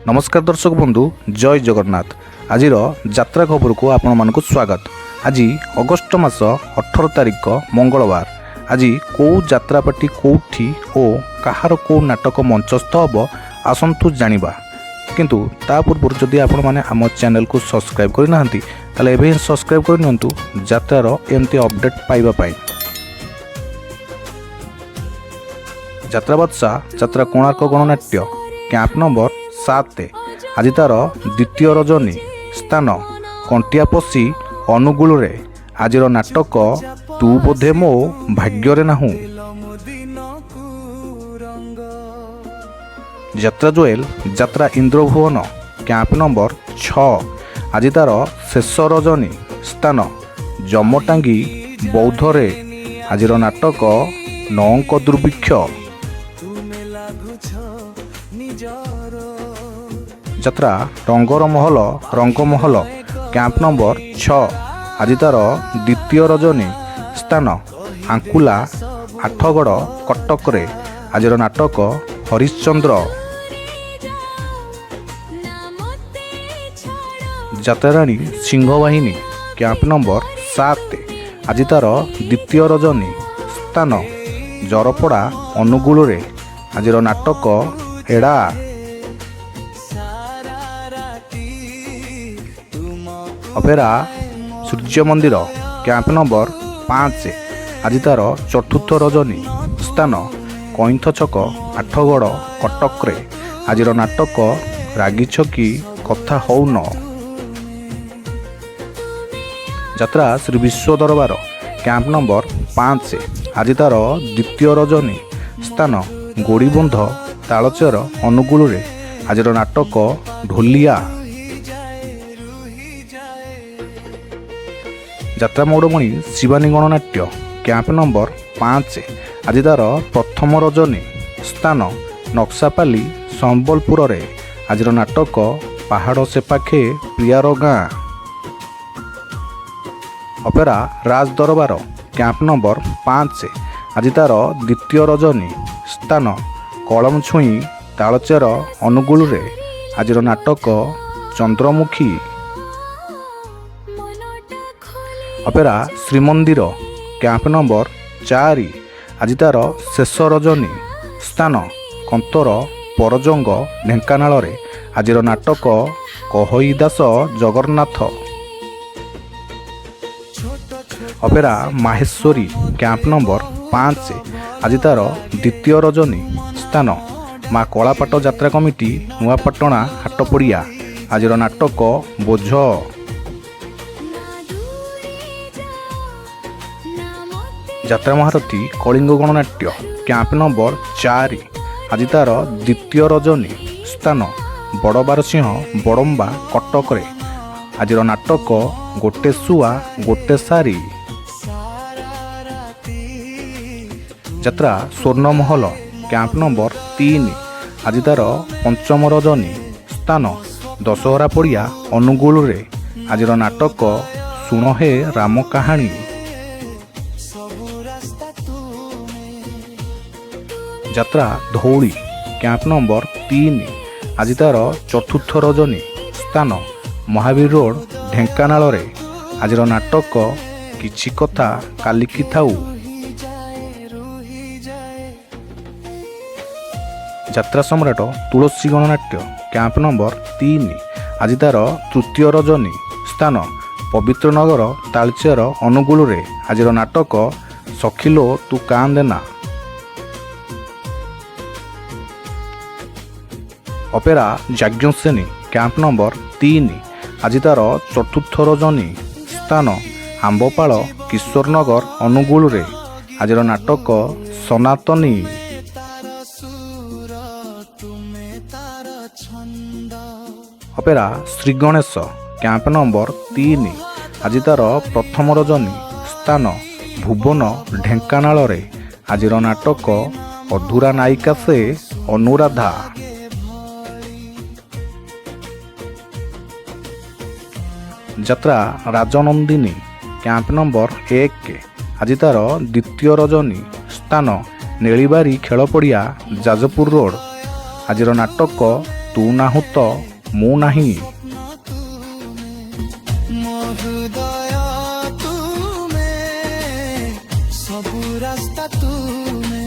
नमस्कार दर्शक बंधु जय जगन्नाथ। आज यात्रा खबर को आपण मानक स्वागत। आज अगस्ट मास 18 तारिख मंगलवार। आज कौ यात्रा पार्टी कौटी और कहार कौ नाटक मंचस्थ हम आसतु जानिबा। किंतु ता पूर्व जदि आपण माने आम चैनल को सब्सक्राइब करना ताले एबे सब्सक्राइब कर नियंतु यात्रार एमती अपडेट पाइबा पाई। यात्रा बादशाह यात्रा कोणार्क गणनाट्य कैंप नंबर 7 आज तार द्वितीय रजनी स्थान कंटियापसी अनुगुल रे आज नाटक तू बोधे मो भाग्य नाहू। यात्रा जोएल यात्रा इंद्रभुवन कैंप नंबर 6 आज तार शेष रजनी स्थान जमटांगी बौद्ध रे आज नाटक नौंक दुर्भिक्ष। यात्रा रंगर महल रंगमहल कैंप नंबर 6 आज तार द्वितीय रजनी स्थान आंकुला आठगड़ कटक रे आज नाटक हरिश्चंद्र। यात्राराणी सिंहवाहिनी कैंप नंबर 7 आज तार द्वितीय रजनी स्थान जरपड़ा अनुगुल रे आज नाटक एड़ा। अपेरा सूर्य मंदिर कैंप नंबर 5 आज तार चतुर्थ रजनी स्थान कईंथ छक आठगड़ कटक रे आज नाटक रागिछ की कथा हौन। यात्रा श्री विश्व दरबार कैंप नंबर 5 आज तार द्वितीय रजनी स्थान गोड़ीबंध तालचेर अनुगुल रे आज नाटक ढोलिया। यात्रा मौड़मणि शिवानी गणनाट्य कैंप नंबर 5 आज तार प्रथम रजनी स्थान नक्सापाली संबलपुर रे आज नाटक पहाड़ से पाखे प्रियार गाँ। अपेरा राज दरबार कैंप नंबर 5 आज तार द्वितीय रजनी स्थान कलम छुई तालचेर अनुगुल रे आज नाटक Chandramukhi. Opera Shrimandir camp number 4 आज तार शेष रजनी स्थान कंतर परजंग ढेंकानाल रे आज नाटक कहईदास Jagannath. Opera Maheshwari camp number 5 आज तार द्वितीय रजनी स्थान माँ कलापाट यात्रा कमिटी नुआपाटଣା हाटपड़िया आज नाटक बोझ। यात्रा महारथी कलिंग गणनाट्य कैंप नंबर 4 आज तार द्वितीय रजनी स्थान बड़बारसिंह बड़म्बा कटक रे आज नाटक गोटे सुआ गोटे सारी। यात्रा स्वर्णमहल कैंप नंबर 3 आज तार पंचम रजनी स्थान दशहरा पड़िया अनुगुल रे आज नाटक सुण हे राम कहानी। यात्रा धौली कैंप नंबर 3 आज तार चतुर्थ रजनी स्थान महावीर रोड ढेंकानाल रे आज नाटक किछि कथा कालिकी थाऊ। यात्रा सम्राट तुलसी गणनाट्य कैंप नंबर 3 आज तार तृतीय रजनी स्थान पवित्र नगर तालचेर अनुगुल रे आज नाटक सखिलो तू कांदेना। अपेरा याज्ञसेनी कैंप नंबर 3 आज तार चतुर्थ रजनी स्थान आंबपाल किशोरनगर अनुगुल रे आज नाटक सनातनी। Opera Shri Ganesh camp number 3 आज तार प्रथम रजनी स्थान भुवन ढेंकानाल रे आज नाटक अधूरा नायिका से अनुराधा। यात्रा राजनंदिनी कैंप नंबर 1 आज तार द्वितीय रजनी स्थान नेलिबारी खेलपड़िया जाजपुर रोड आज नाटक ତୁ ନାହୁଁ ତ ମୁଁ ନାହିଁ। ମୋ ହୃଦୟ ତୁମେ ସବୁ ରାସ୍ତା ତୁମେ।